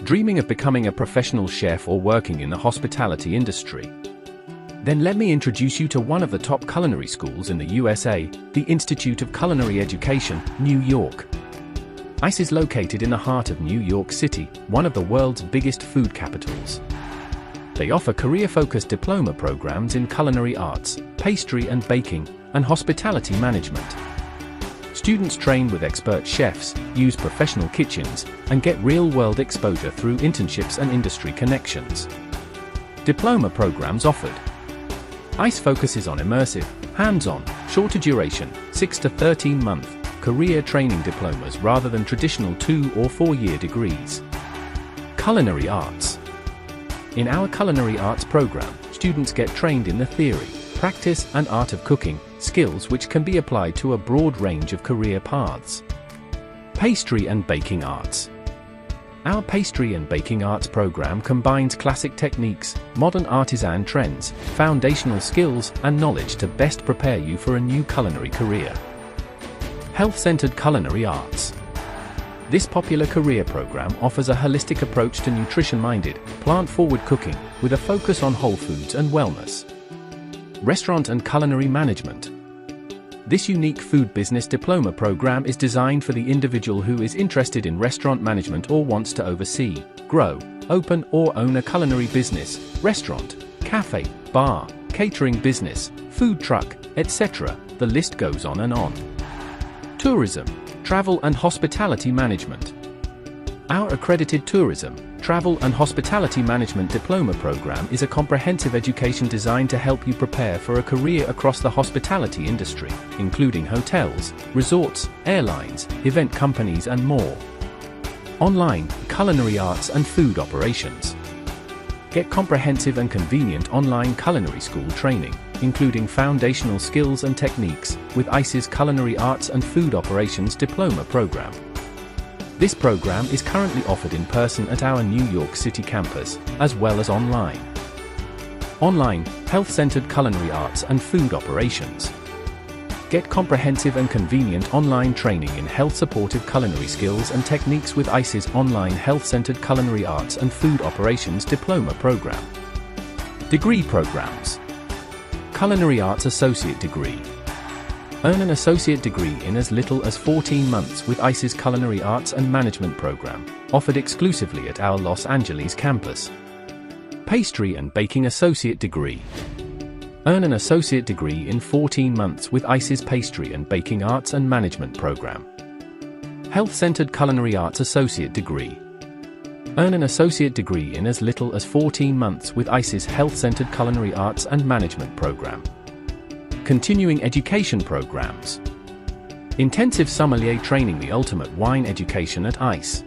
Dreaming of becoming a professional chef or working in the hospitality industry? Then let me introduce you to one of the top culinary schools in the USA, the Institute of Culinary Education, New York. ICE is located in the heart of New York City, one of the world's biggest food capitals. They offer career-focused diploma programs in culinary arts, pastry and baking, and hospitality management. Students train with expert chefs, use professional kitchens, and get real-world exposure through internships and industry connections. Diploma programs offered. ICE focuses on immersive, hands-on, shorter duration, 6 to 13-month, career training diplomas rather than traditional 2 or 4-year degrees. Culinary Arts. In our Culinary Arts program, students get trained in the theory, practice, and art of cooking, skills which can be applied to a broad range of career paths. Pastry and Baking Arts. Our Pastry and Baking Arts program combines classic techniques, modern artisan trends, foundational skills, and knowledge to best prepare you for a new culinary career. Health-Centered Culinary Arts. This popular career program offers a holistic approach to nutrition-minded, plant-forward cooking, with a focus on whole foods and wellness. Restaurant and Culinary Management. This unique food business diploma program is designed for the individual who is interested in restaurant management or wants to oversee, grow, open or own a culinary business, restaurant, cafe, bar, catering business, food truck, etc. The list goes on and on. Tourism, Travel and Hospitality Management. Our accredited tourism, travel and hospitality management diploma program is a comprehensive education designed to help you prepare for a career across the hospitality industry, including hotels, resorts, airlines, event companies and more. Online, Culinary Arts and Food Operations. Get comprehensive and convenient online culinary school training, including foundational skills and techniques, with ICE's Culinary Arts and Food Operations Diploma program. This program is currently offered in person at our New York City campus, as well as online. Online, Health-Centered Culinary Arts and Food Operations. Get comprehensive and convenient online training in health-supportive culinary skills and techniques with ICE's online Health-Centered Culinary Arts and Food Operations Diploma program. Degree programs. Culinary Arts Associate Degree. Earn an associate degree in as little as 14 months with ICE's Culinary Arts and Management program, offered exclusively at our Los Angeles campus. Pastry and Baking Associate Degree. Earn an associate degree in 14 months with ICE's Pastry and Baking Arts and Management program. Health-Centered Culinary Arts Associate Degree. Earn an associate degree in as little as 14 months with ICE's Health-Centered Culinary Arts and Management program. Continuing education programs. Intensive sommelier training, the ultimate wine education at ICE.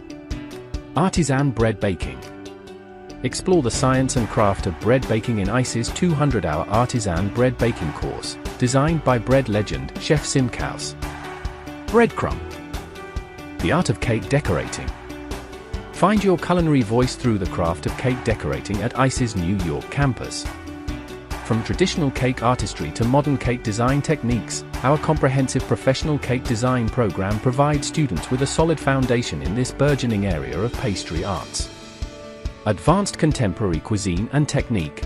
Artisan bread baking. Explore the science and craft of bread baking in ICE's 200-hour artisan bread baking course, designed by bread legend Chef Simkaus. Breadcrumb. The art of cake decorating. Find your culinary voice through the craft of cake decorating at ICE's New York campus. From traditional cake artistry to modern cake design techniques, our comprehensive professional cake design program provides students with a solid foundation in this burgeoning area of pastry arts. Advanced Contemporary Cuisine and Technique.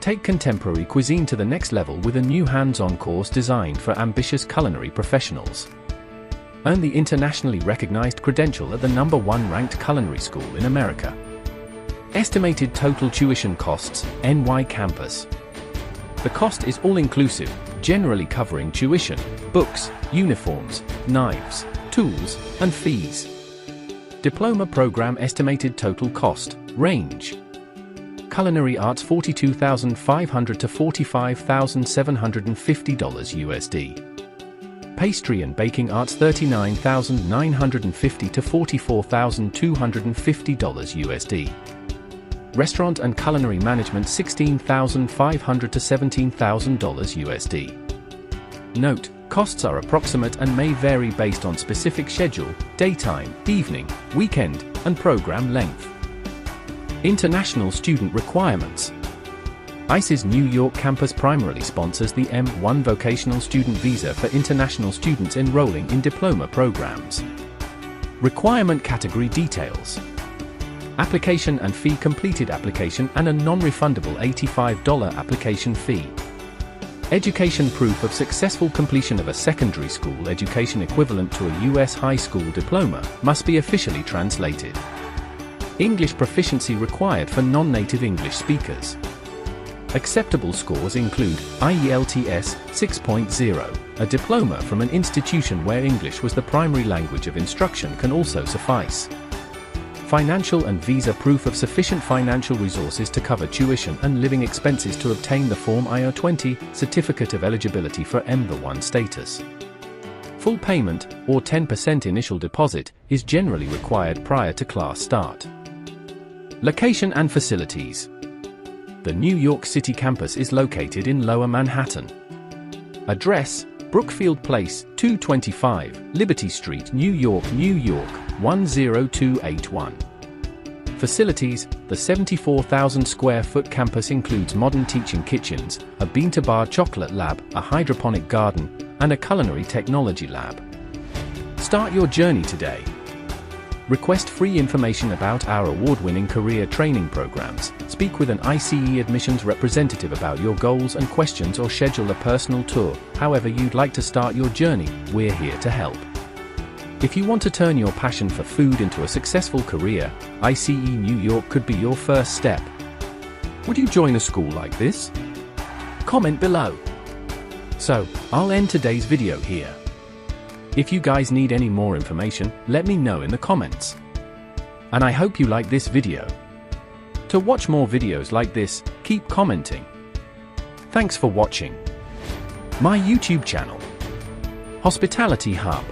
Take contemporary cuisine to the next level with a new hands-on course designed for ambitious culinary professionals. Earn the internationally recognized credential at the #1 ranked culinary school in America. Estimated total tuition costs, NY campus. The cost is all-inclusive, generally covering tuition, books, uniforms, knives, tools, and fees. Diploma program estimated total cost, range. Culinary Arts $42,500 to $45,750 USD. Pastry and Baking Arts $39,950 to $44,250 USD. Restaurant and Culinary Management $16,500 to $17,000 USD. Note, costs are approximate and may vary based on specific schedule, daytime, evening, weekend, and program length. International student requirements. ICE's New York campus primarily sponsors the M1 vocational student visa for international students enrolling in diploma programs. Requirement category details. application and fee completed application and a non-refundable $85 application fee. Education proof of successful completion of a secondary school education equivalent to a U.S. high school diploma must be officially translated. English proficiency required for non-native English speakers. Acceptable scores include IELTS 6.0, a diploma from an institution where English was the primary language of instruction can also suffice. Financial and visa proof of sufficient financial resources to cover tuition and living expenses to obtain the Form I-020 Certificate of Eligibility for EMBA-1 status. Full payment, or 10% initial deposit, is generally required prior to class start. Location and facilities. The New York City campus is located in Lower Manhattan. Address: Brookfield Place, 225, Liberty Street, New York, New York, 10281. Facilities: the 74,000 square foot campus includes modern teaching kitchens, a bean-to-bar chocolate lab, a hydroponic garden, and a culinary technology lab. Start your journey today. Request free information about our award-winning career training programs, speak with an ICE admissions representative about your goals and questions, or schedule a personal tour. However you'd like to start your journey, we're here to help. If you want to turn your passion for food into a successful career, ICE New York could be your first step. Would you join a school like this? Comment below. So, I'll end today's video here. If you guys need any more information, let me know in the comments. And I hope you like this video. To watch more videos like this, keep commenting. Thanks for watching my YouTube channel, Hospitality Hub.